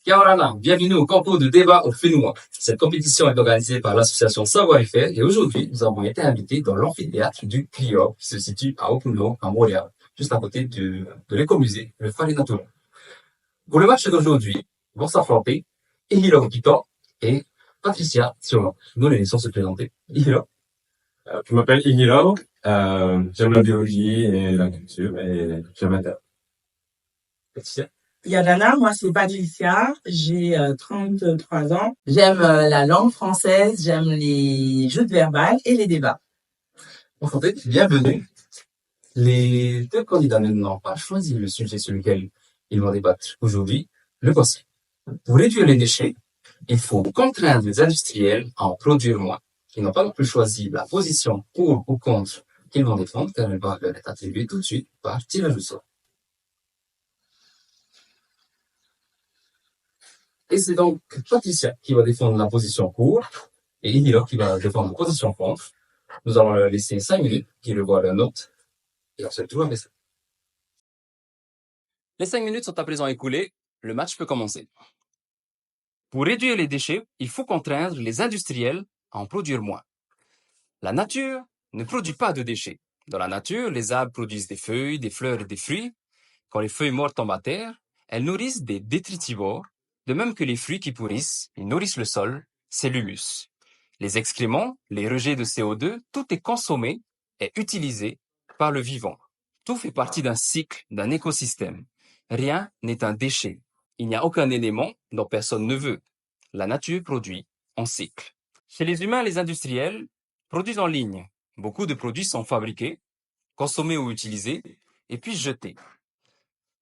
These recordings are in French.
Yaorana, bienvenue au concours de débat au Fénois. Cette compétition est organisée par l'association Savoir et Faire et aujourd'hui, nous avons été invités dans l'amphithéâtre du Clio qui se situe à Okuno, à Montréal, juste à côté de l'écomusée, le Fallait Natural. Pour le match d'aujourd'hui, vont s'affronter Ihiro Kito et Patricia Sion. Nous les laissons se présenter. Ihiro. Je m'appelle Igilo, j'aime la biologie et la culture et j'aime Internet. Patricia. Yadana, moi c'est Patricia, j'ai 33 ans. J'aime la langue française, j'aime les jeux de verbal et les débats. Enchanté, bienvenue. Les deux candidats n'ont pas choisi le sujet sur lequel ils vont débattre aujourd'hui. Le voici. Pour réduire les déchets, il faut contraindre les industriels à en produire moins. Ils n'ont pas non plus choisi la position pour ou contre qu'ils vont défendre, car elle va leur être attribuée tout de suite par tirage au sort. Et c'est donc Patricia qui va défendre la position pour et Ihiro qui va défendre la position contre. Nous allons leur laisser 5 minutes qu'ils revoient leurs notes et ensuite tout va baisser. Les 5 minutes sont à présent écoulées. Le match peut commencer. Pour réduire les déchets, il faut contraindre les industriels à en produire moins. La nature ne produit pas de déchets. Dans la nature, les arbres produisent des feuilles, des fleurs et des fruits. Quand les feuilles mortes tombent à terre, elles nourrissent des détritivores, de même que les fruits qui pourrissent, ils nourrissent le sol, c'est l'humus. Les excréments, les rejets de CO2, tout est consommé et utilisé par le vivant. Tout fait partie d'un cycle, d'un écosystème. Rien n'est un déchet. Il n'y a aucun élément dont personne ne veut. La nature produit en cycle. Chez les humains, les industriels produisent en ligne. Beaucoup de produits sont fabriqués, consommés ou utilisés, et puis jetés.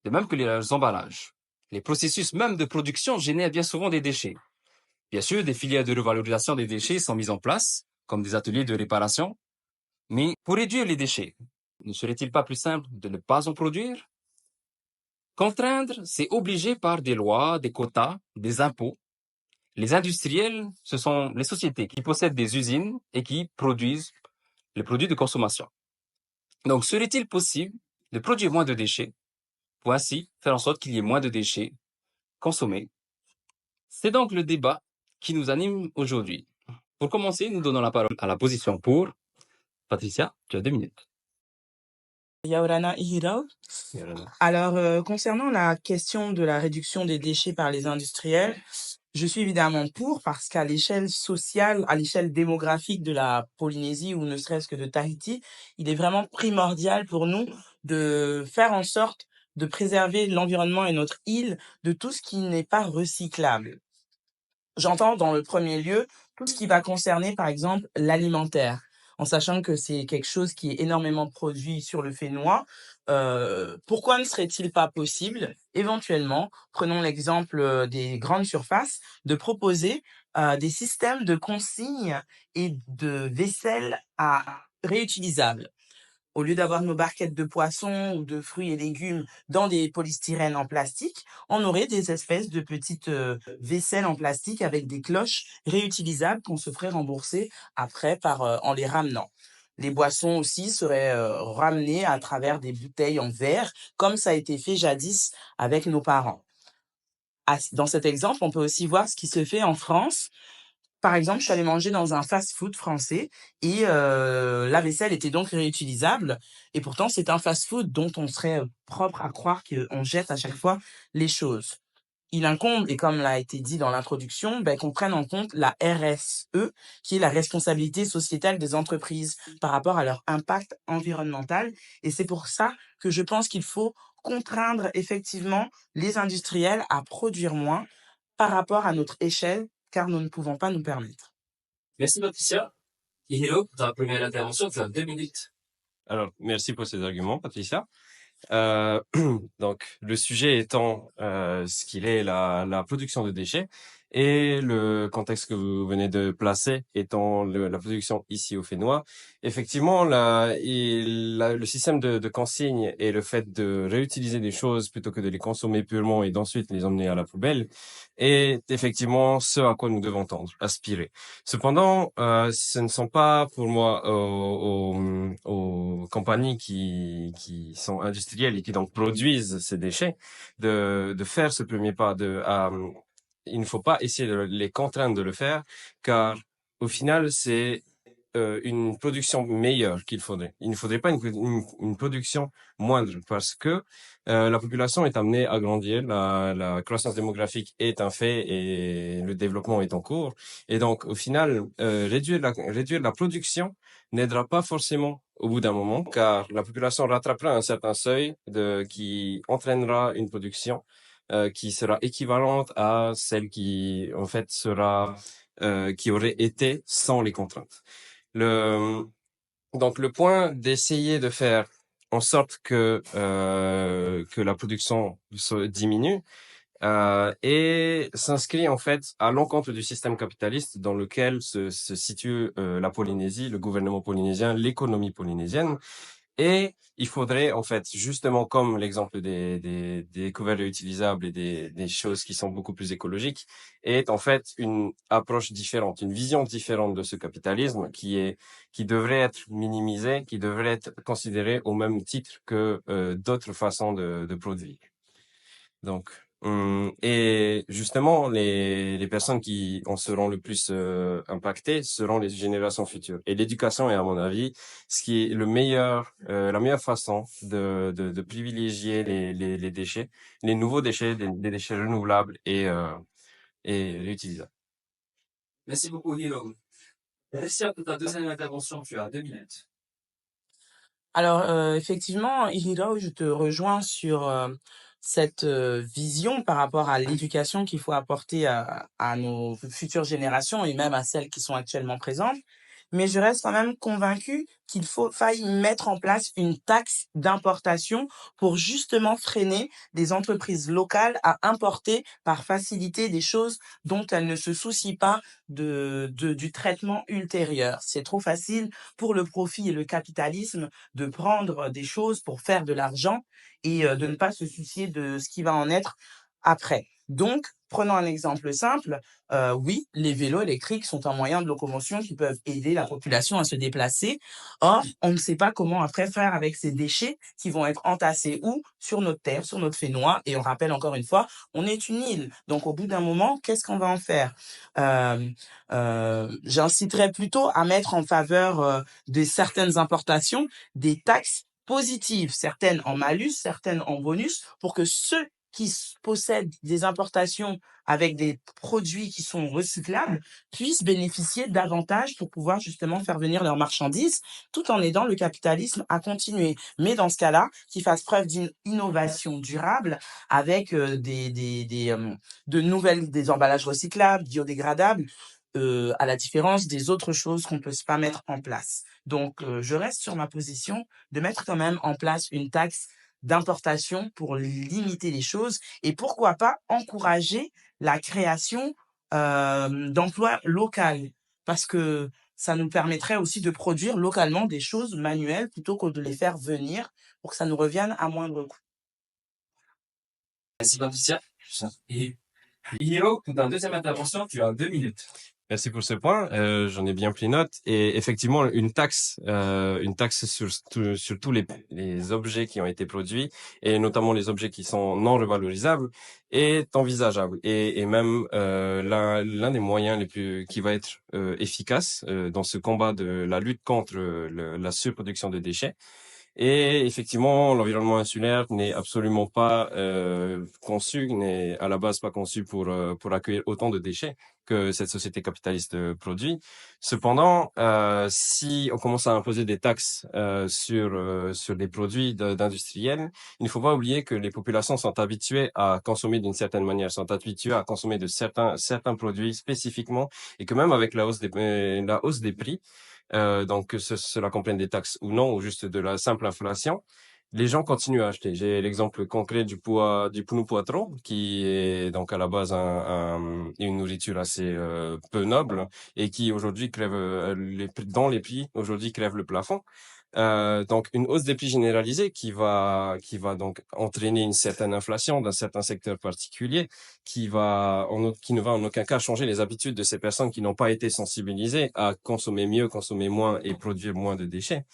De même que les emballages. Les processus même de production génèrent bien souvent des déchets. Bien sûr, des filières de revalorisation des déchets sont mises en place, comme des ateliers de réparation. Mais pour réduire les déchets, ne serait-il pas plus simple de ne pas en produire? Contraindre, c'est obliger par des lois, des quotas, des impôts. Les industriels, ce sont les sociétés qui possèdent des usines et qui produisent les produits de consommation. Donc, serait-il possible de produire moins de déchets pour ainsi faire en sorte qu'il y ait moins de déchets consommés? C'est donc le débat qui nous anime aujourd'hui. Pour commencer, nous donnons la parole à la position pour. Patricia, tu as 2 minutes. Yaorana Ihiro. Alors, concernant la question de la réduction des déchets par les industriels, je suis évidemment pour parce qu'à l'échelle sociale, à l'échelle démographique de la Polynésie ou ne serait-ce que de Tahiti, il est vraiment primordial pour nous de faire en sorte de préserver l'environnement et notre île de tout ce qui n'est pas recyclable. J'entends dans le premier lieu tout ce qui va concerner, par exemple, l'alimentaire, en sachant que c'est quelque chose qui est énormément produit sur le Fénois. Pourquoi ne serait-il pas possible, éventuellement, prenons l'exemple des grandes surfaces, de proposer des systèmes de consignes et de vaisselle à réutilisables? Au lieu d'avoir nos barquettes de poissons ou de fruits et légumes dans des polystyrènes en plastique, on aurait des espèces de petites vaisselles en plastique avec des cloches réutilisables qu'on se ferait rembourser après en les ramenant. Les boissons aussi seraient ramenées à travers des bouteilles en verre, comme ça a été fait jadis avec nos parents. Dans cet exemple, on peut aussi voir ce qui se fait en France. Par exemple, je suis allée manger dans un fast-food français et la vaisselle était donc réutilisable. Et pourtant, c'est un fast-food dont on serait propre à croire qu'on jette à chaque fois les choses. Il incombe, et comme l'a été dit dans l'introduction, qu'on prenne en compte la RSE, qui est la responsabilité sociétale des entreprises par rapport à leur impact environnemental. Et c'est pour ça que je pense qu'il faut contraindre effectivement les industriels à produire moins par rapport à notre échelle, car nous ne pouvons pas nous permettre. Merci Patricia. Ihiro, ta première intervention, tu as 2 minutes. Alors, merci pour ces arguments, Patricia. Donc, le sujet étant ce qu'il est, la production de déchets, et le contexte que vous venez de placer étant la production ici au Fénois. Effectivement, le système de consigne et le fait de réutiliser des choses plutôt que de les consommer purement et d'ensuite les emmener à la poubelle est effectivement ce à quoi nous devons tendre, aspirer. Cependant, ce ne sont pas pour moi aux compagnies qui sont industrielles et qui donc produisent ces déchets de faire ce premier pas il ne faut pas essayer de les contraindre de le faire, car au final, c'est une production meilleure qu'il faudrait. Il ne faudrait pas une production moindre, parce que la population est amenée à grandir, la croissance démographique est un fait et le développement est en cours. Et donc, au final, réduire la production n'aidera pas forcément au bout d'un moment, car la population rattrapera un certain seuil qui entraînera une production qui sera équivalente à celle qui, en fait, qui aurait été sans les contraintes. Donc le point d'essayer de faire en sorte que la production diminue et s'inscrit en fait à l'encontre du système capitaliste dans lequel se situe la Polynésie, le gouvernement polynésien, l'économie polynésienne. Et il faudrait, en fait, justement comme l'exemple des couverts réutilisables et des choses qui sont beaucoup plus écologiques, est en fait une approche différente, une vision différente de ce capitalisme qui devrait être minimisé, qui devrait être considéré au même titre que d'autres façons de produire. Donc, et justement, les personnes qui en seront le plus impactées seront les générations futures. Et l'éducation est, à mon avis, ce qui est la meilleure façon de privilégier les déchets, les nouveaux déchets, des déchets renouvelables et réutilisables. Merci beaucoup, Hiro. Christian, pour ta deuxième intervention, tu as 2 minutes. Alors, effectivement, Hiro, je te rejoins sur cette vision par rapport à l'éducation qu'il faut apporter à nos futures générations et même à celles qui sont actuellement présentes. Mais je reste quand même convaincue qu'il faille mettre en place une taxe d'importation pour justement freiner des entreprises locales à importer par facilité des choses dont elles ne se soucient pas du traitement ultérieur. C'est trop facile pour le profit et le capitalisme de prendre des choses pour faire de l'argent et de ne pas se soucier de ce qui va en être après. Donc, prenons un exemple simple. Oui, les vélos électriques sont un moyen de locomotion qui peuvent aider la population à se déplacer. Or, on ne sait pas comment après faire avec ces déchets qui vont être entassés où? Sur notre terre, sur notre fénois. Et on rappelle encore une fois, on est une île. Donc, au bout d'un moment, qu'est-ce qu'on va en faire? J'inciterais plutôt à mettre en faveur de certaines importations des taxes positives, certaines en malus, certaines en bonus, pour que ceux qui possèdent des importations avec des produits qui sont recyclables puissent bénéficier davantage pour pouvoir justement faire venir leurs marchandises tout en aidant le capitalisme à continuer. Mais dans ce cas-là, qu'ils fassent preuve d'une innovation durable avec des emballages recyclables, biodégradables, à la différence des autres choses qu'on peut pas mettre en place. Donc, je reste sur ma position de mettre quand même en place une taxe d'importation pour limiter les choses et pourquoi pas encourager la création d'emplois locaux parce que ça nous permettrait aussi de produire localement des choses manuelles plutôt que de les faire venir pour que ça nous revienne à moindre coût. Merci, Patricia. Et Hiro, pour ta deuxième intervention, tu as 2 minutes. Merci pour ce point. J'en ai bien pris note. Et effectivement, une taxe sur tous les objets qui ont été produits, et notamment les objets qui sont non revalorisables, est envisageable. Et même l'un des moyens qui va être efficace dans ce combat de la lutte contre la surproduction de déchets. Et effectivement, l'environnement insulaire n'est absolument pas n'est à la base pas conçu pour accueillir autant de déchets que cette société capitaliste produit. Cependant, si on commence à imposer des taxes sur des produits d'industriels, il ne faut pas oublier que les populations sont habituées à consommer d'une certaine manière, sont habituées à consommer de certains produits spécifiquement, et que même avec la hausse des prix, donc que cela comprenne des taxes ou non, ou juste de la simple inflation, les gens continuent à acheter. J'ai l'exemple concret du Punu Poitro, qui est donc à la base une nourriture assez peu noble et qui aujourd'hui crève dans les prix aujourd'hui crève le plafond. Donc une hausse des prix généralisée qui va donc entraîner une certaine inflation d'un certain secteur particulier, qui ne va en aucun cas changer les habitudes de ces personnes qui n'ont pas été sensibilisées à consommer mieux, consommer moins et produire moins de déchets.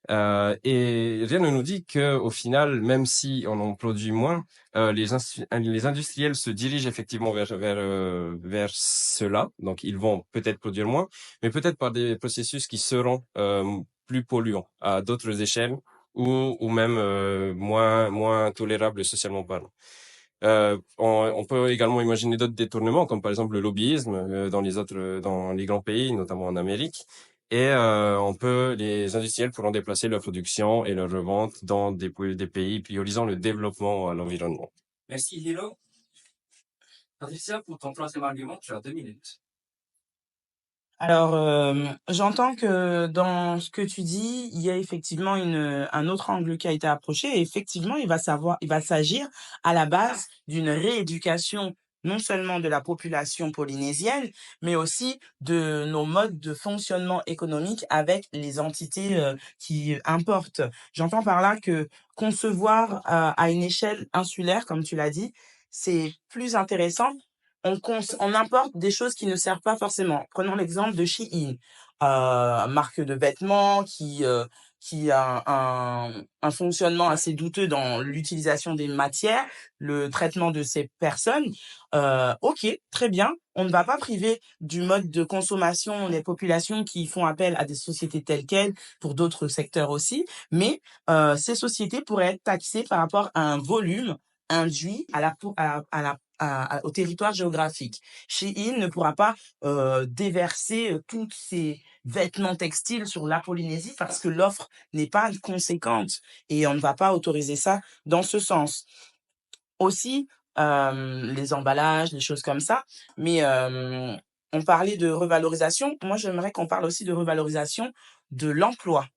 Et rien ne nous dit que, au final, même si on en produit moins, les industriels se dirigent effectivement vers cela. Donc, ils vont peut-être produire moins, mais peut-être par des processus qui seront plus polluants à d'autres échelles ou même moins tolérables socialement parlant. On peut également imaginer d'autres détournements, comme par exemple le lobbyisme dans les grands pays, notamment en Amérique. Et les industriels pourront déplacer leur production et leur revente dans des pays priorisant le développement à l'environnement. Merci, Hiro. Patricia, pour ton troisième argument, tu as 2 minutes. Alors, j'entends que dans ce que tu dis, il y a effectivement un autre angle qui a été approché et effectivement, il va s'agir à la base d'une rééducation non seulement de la population polynésienne, mais aussi de nos modes de fonctionnement économique avec les entités qui importent. J'entends par là que concevoir à une échelle insulaire, comme tu l'as dit, c'est plus intéressant. On importe des choses qui ne servent pas forcément. Prenons l'exemple de Shein, marque de vêtements qui a un fonctionnement assez douteux dans l'utilisation des matières, le traitement de ces personnes. Ok, très bien. On ne va pas priver du mode de consommation les populations qui font appel à des sociétés telles quelles pour d'autres secteurs aussi, mais ces sociétés pourraient être taxées par rapport à un volume induit au territoire géographique. Shein ne pourra pas déverser tous ces vêtements textiles sur la Polynésie parce que l'offre n'est pas conséquente et on ne va pas autoriser ça dans ce sens. Aussi, les emballages, les choses comme ça, mais on parlait de revalorisation. Moi, j'aimerais qu'on parle aussi de revalorisation de l'emploi.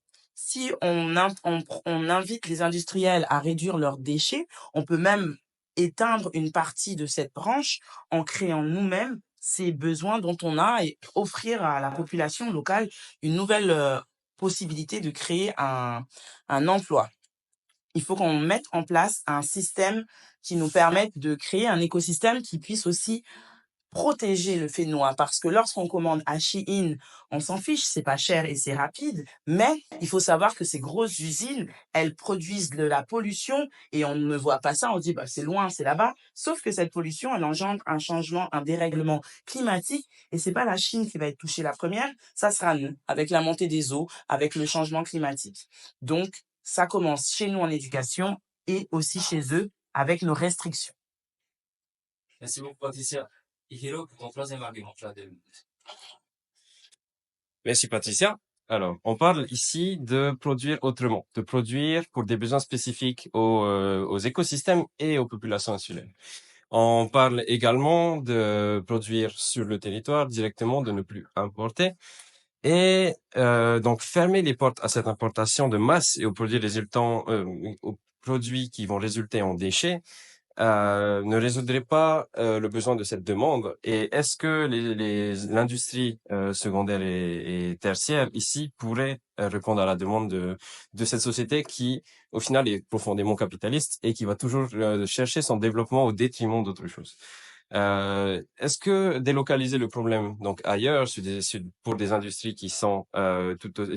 Si on invite les industriels à réduire leurs déchets, on peut même éteindre une partie de cette branche en créant nous-mêmes ces besoins dont on a et offrir à la population locale une nouvelle possibilité de créer un emploi. Il faut qu'on mette en place un système qui nous permette de créer un écosystème qui puisse aussi protéger le fait noir. Parce que lorsqu'on commande à Shein, on s'en fiche, c'est pas cher et c'est rapide. Mais il faut savoir que ces grosses usines, elles produisent de la pollution et on ne voit pas ça. On dit, bah, c'est loin, c'est là-bas. Sauf que cette pollution, elle engendre un changement, un dérèglement climatique. Et c'est pas la Chine qui va être touchée la première. Ça sera nous, avec la montée des eaux, avec le changement climatique. Donc, ça commence chez nous en éducation et aussi chez eux avec nos restrictions. Merci beaucoup, Patricia. Hiro, pour ton troisième argument, tu as 2 minutes. Merci Patricia. Alors, on parle ici de produire autrement, de produire pour des besoins spécifiques aux écosystèmes et aux populations insulaires. On parle également de produire sur le territoire directement, de ne plus importer. Et donc fermer les portes à cette importation de masse et aux produits qui vont résulter en déchets ne résoudrait pas le besoin de cette demande. Et est-ce que l'industrie secondaire et tertiaire ici pourrait répondre à la demande de cette société qui, au final, est profondément capitaliste et qui va toujours chercher son développement au détriment d'autres choses? Est-ce que délocaliser le problème donc ailleurs pour des industries qui sont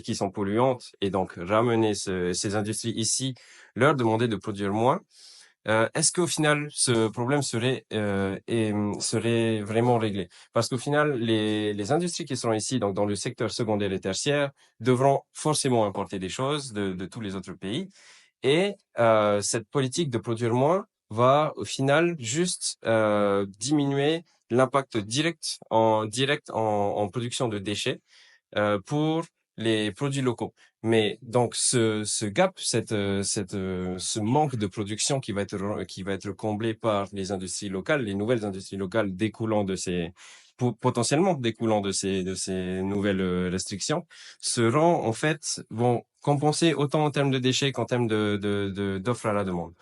qui sont polluantes et donc ramener ces industries ici, leur demander de produire moins, est-ce qu'au final ce problème serait vraiment réglé? Parce qu'au final les industries qui seront ici donc dans le secteur secondaire et tertiaire devront forcément importer des choses de tous les autres pays et cette politique de produire moins va au final juste diminuer l'impact direct en production de déchets pour les produits locaux. Mais donc ce gap, ce manque de production qui va être comblé par les industries locales, les nouvelles industries locales découlant de ces potentiellement découlant de ces nouvelles restrictions, vont compenser autant en termes de déchets qu'en termes d'offres à la demande.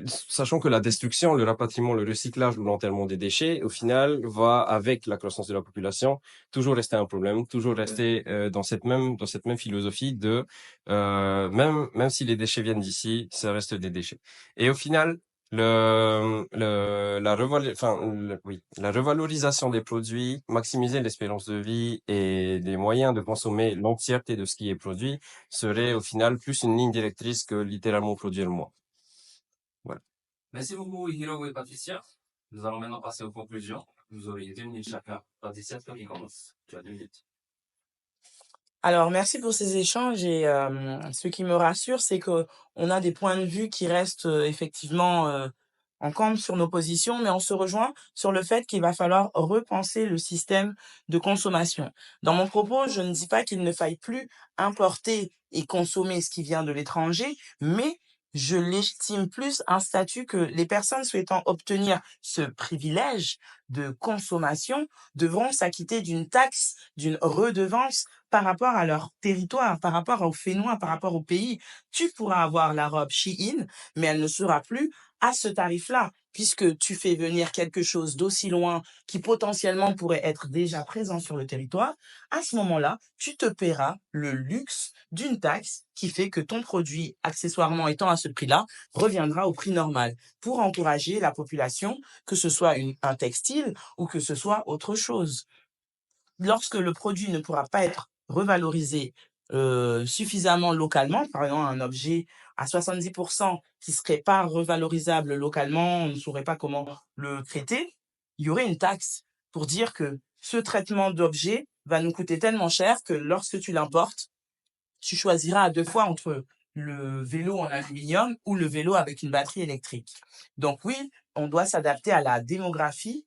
Sachant que la destruction, le rapatriement, le recyclage ou l'enterrement des déchets, au final, va avec la croissance de la population toujours rester un problème, toujours rester dans cette même philosophie de même si les déchets viennent d'ici, ça reste des déchets. Et au final, la revalorisation des produits, maximiser l'espérance de vie et les moyens de consommer l'entièreté de ce qui est produit serait au final plus une ligne directrice que littéralement produire moins. Voilà. Merci beaucoup, Hiro et Patricia. Nous allons maintenant passer aux conclusions. Vous aurez 2 minutes chacun. Patricia, c'est toi qui commence. Tu as 2 minutes. Alors, merci pour ces échanges et ce qui me rassure, c'est que on a des points de vue qui restent effectivement en campe sur nos positions, mais on se rejoint sur le fait qu'il va falloir repenser le système de consommation. Dans mon propos, je ne dis pas qu'il ne faille plus importer et consommer ce qui vient de l'étranger, mais je légitime plus un statut que les personnes souhaitant obtenir ce privilège de consommation devront s'acquitter d'une taxe, d'une redevance par rapport à leur territoire, par rapport aux Fénois, par rapport au pays. Tu pourras avoir la robe Shein, mais elle ne sera plus à ce tarif-là, puisque tu fais venir quelque chose d'aussi loin qui potentiellement pourrait être déjà présent sur le territoire. À ce moment-là, tu te paieras le luxe d'une taxe qui fait que ton produit, accessoirement étant à ce prix-là, reviendra au prix normal pour encourager la population, que ce soit un textile ou que ce soit autre chose. Lorsque le produit ne pourra pas être revalorisé suffisamment localement, par exemple un objet à 70% qui serait pas revalorisable localement, on ne saurait pas comment le traiter, il y aurait une taxe pour dire que ce traitement d'objet va nous coûter tellement cher que lorsque tu l'importes, tu choisiras à 2 fois entre le vélo en aluminium ou le vélo avec une batterie électrique. Donc oui, on doit s'adapter à la démographie,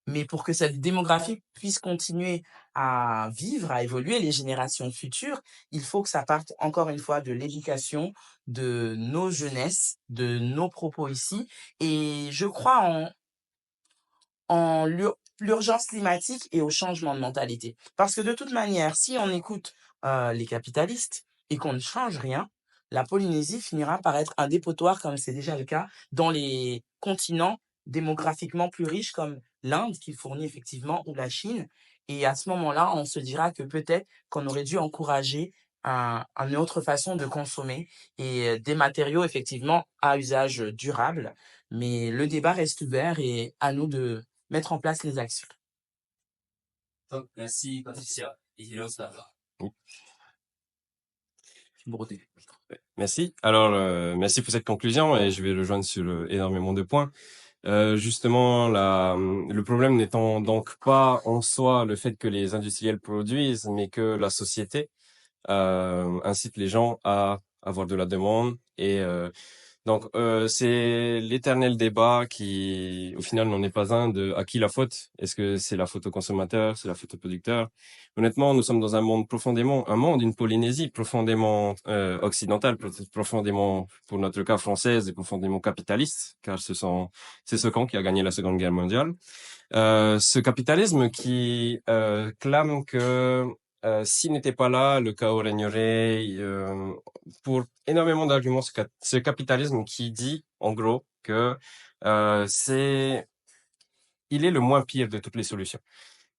mais pour que cette démographie puisse continuer à vivre, à évoluer, les générations futures, il faut que ça parte encore une fois de l'éducation de nos jeunesses, de nos propos ici. Et je crois en l'urgence climatique et au changement de mentalité. Parce que de toute manière, si on écoute les capitalistes et qu'on ne change rien, la Polynésie finira par être un dépotoir, comme c'est déjà le cas dans les continents démographiquement plus riches comme l'Inde, qui fournit effectivement, ou la Chine. Et à ce moment-là, on se dira que peut-être qu'on aurait dû encourager une autre façon de consommer et des matériaux effectivement à usage durable. Mais le débat reste ouvert et à nous de mettre en place les actions. Donc, merci, Patricia. Et Hiro, c'est à toi. Breté. Merci. Alors, merci pour cette conclusion et je vais rejoindre sur énormément de points. Justement, le problème n'étant donc pas en soi le fait que les industriels produisent, mais que la société incite les gens à avoir de la demande et donc c'est l'éternel débat qui au final n'en est pas un de à qui la faute. Est-ce que c'est la faute au consommateur, c'est la faute au producteur? Honnêtement, nous sommes dans un monde une Polynésie profondément occidentale, profondément pour notre cas française et profondément capitaliste, car c'est ce camp qui a gagné la Seconde Guerre mondiale. Ce capitalisme qui clame que s'il n'était pas là, le chaos régnerait. Pour énormément d'arguments, ce capitalisme qui dit, en gros, que il est le moins pire de toutes les solutions.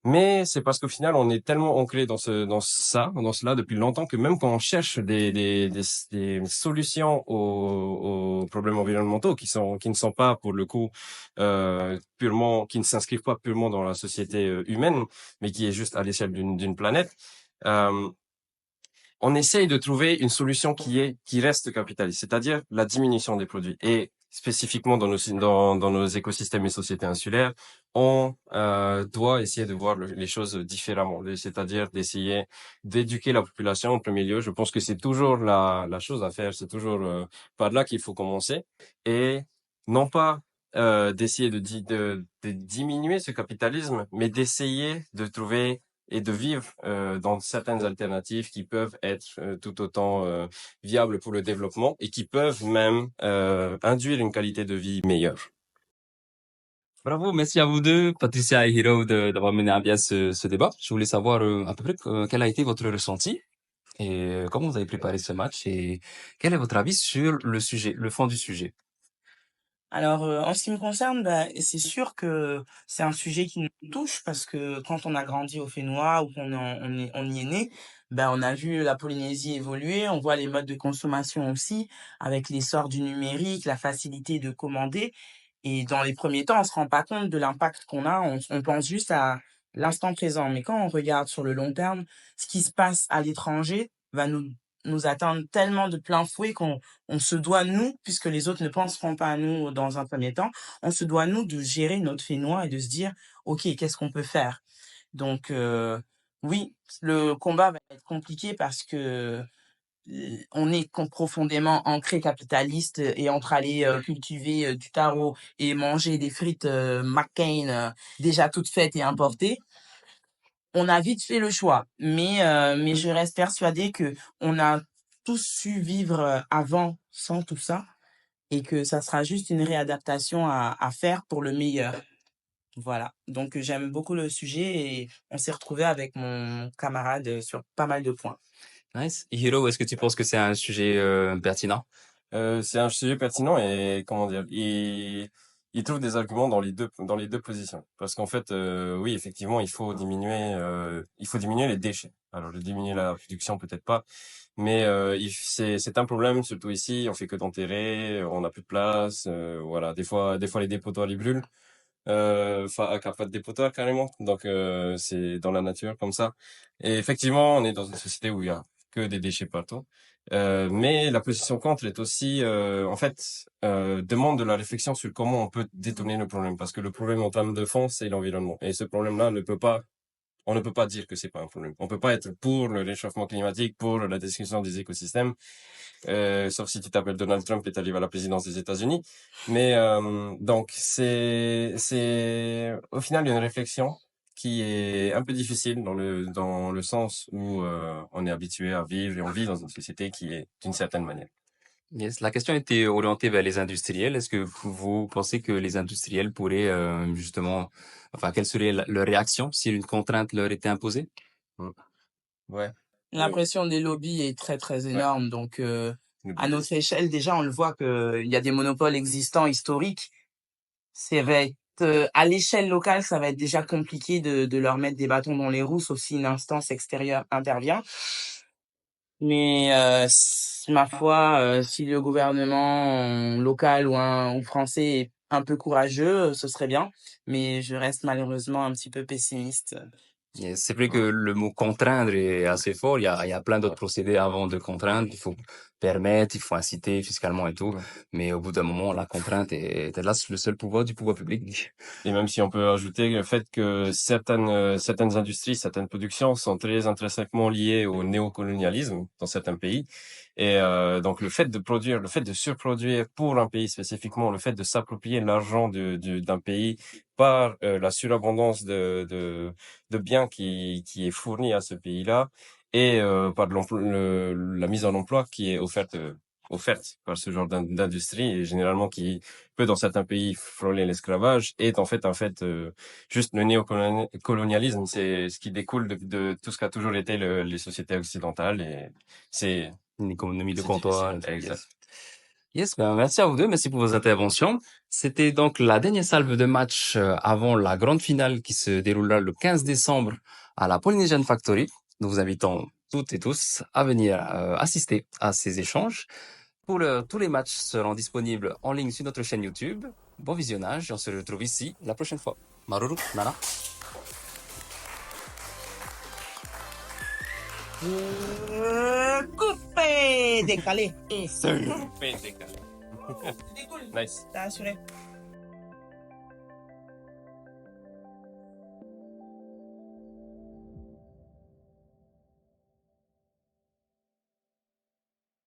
Mais c'est parce qu'au final, on est tellement ancré dans cela depuis longtemps que même quand on cherche des solutions aux problèmes environnementaux qui ne sont pas pour le coup qui ne s'inscrivent pas purement dans la société humaine, mais qui est juste à l'échelle d'une planète. On essaye de trouver une solution qui reste capitaliste, c'est-à-dire la diminution des produits. Et spécifiquement dans nos écosystèmes et sociétés insulaires, on doit essayer de voir les choses différemment, c'est-à-dire d'essayer d'éduquer la population en premier lieu. Je pense que c'est toujours la chose à faire, c'est toujours par là qu'il faut commencer, et non pas d'essayer de diminuer ce capitalisme, mais d'essayer de trouver et de vivre dans certaines alternatives qui peuvent être tout autant viables pour le développement et qui peuvent même induire une qualité de vie meilleure. Bravo, merci à vous deux, Patricia et Hiro, d'avoir mené à bien ce débat. Je voulais savoir à peu près quel a été votre ressenti et comment vous avez préparé ce match et quel est votre avis sur le sujet, le fond du sujet. Alors, en ce qui me concerne, c'est sûr que c'est un sujet qui nous touche parce que quand on a grandi au Fénois ou on y est né, on a vu la Polynésie évoluer, on voit les modes de consommation aussi, avec l'essor du numérique, la facilité de commander. Et dans les premiers temps, on se rend pas compte de l'impact qu'on a, on pense juste à l'instant présent. Mais quand on regarde sur le long terme, ce qui se passe à l'étranger va nous atteindre tellement de plein fouet qu'on se doit, nous, puisque les autres ne penseront pas à nous dans un premier temps, on se doit, nous, de gérer notre fait noir et de se dire, OK, qu'est-ce qu'on peut faire? Donc, oui, le combat va être compliqué parce que on est profondément ancré capitaliste et entre aller cultiver du taro et manger des frites McCain déjà toutes faites et importées, on a vite fait le choix. Mais je reste persuadée que on a tous su vivre avant sans tout ça et que ça sera juste une réadaptation à faire pour le meilleur. Voilà. Donc j'aime beaucoup le sujet et on s'est retrouvé avec mon camarade sur pas mal de points. Nice. Hiro, est-ce que tu penses que c'est un sujet pertinent? C'est un sujet pertinent et comment dire, il trouve des arguments dans les deux positions. Parce qu'en fait, oui, effectivement, il faut diminuer les déchets. Alors, diminuer la production, peut-être pas, mais c'est un problème, surtout ici. On fait que d'enterrer, on n'a plus de place. Voilà, des fois, les dépotoirs ils brûlent. Enfin, pas de dépotoir carrément. Donc, c'est dans la nature comme ça. Et effectivement, on est dans une société où il y a que des déchets partout. Mais la position contre est aussi, en fait, demande de la réflexion sur comment on peut détourner le problème. Parce que le problème en termes de fond, c'est l'environnement. Et ce problème-là on ne peut pas dire que c'est pas un problème. On peut pas être pour le réchauffement climatique, pour la destruction des écosystèmes, sauf si tu t'appelles Donald Trump et t'arrives à la présidence des États-Unis. Mais donc c'est au final une réflexion qui est un peu difficile dans le sens où on est habitué à vivre et on vit dans une société qui est d'une certaine manière. Yes. La question était orientée vers les industriels. Est-ce que vous pensez que les industriels pourraient justement, enfin, quelle serait leur réaction si une contrainte leur était imposée? Ouais. La pression des lobbies est très très énorme. Donc à notre échelle, déjà, on le voit qu'il y a des monopoles existants historiques. À l'échelle locale, ça va être déjà compliqué de leur mettre des bâtons dans les roues, sauf si une instance extérieure intervient. Mais ma foi, si le gouvernement local ou français est un peu courageux, ce serait bien. Mais je reste malheureusement un petit peu pessimiste. Yes. C'est vrai que le mot contraindre est assez fort. Il y a plein d'autres procédés avant de contraindre. Il faut permettre, il faut inciter fiscalement et tout. Ouais. Mais au bout d'un moment, la contrainte est là le seul pouvoir du pouvoir public. Et même si on peut ajouter le fait que certaines industries, certaines productions sont très intrinsèquement liées au néocolonialisme dans certains pays. Et donc le fait de surproduire pour un pays spécifiquement, le fait de s'approprier l'argent d'un pays par la surabondance de biens qui est fourni à ce pays-là et par la mise en emploi qui est offerte par ce genre d'industrie et généralement qui peut dans certains pays frôler l'esclavage est en fait juste le néocolonialisme, c'est ce qui découle de tout ce qu'a toujours été les sociétés occidentales et c'est Une économie de c'est comptoir. difficile. Exact. Yes, ben merci à vous deux, merci pour vos interventions. C'était donc la dernière salve de match avant la grande finale qui se déroulera le 15 décembre à la Polynesian Factory. Nous vous invitons toutes et tous à venir assister à ces échanges. Tous les matchs seront disponibles en ligne sur notre chaîne YouTube. Bon visionnage et on se retrouve ici la prochaine fois. Maruru, Nana. Coupé, décalé. Nice. T'as assuré.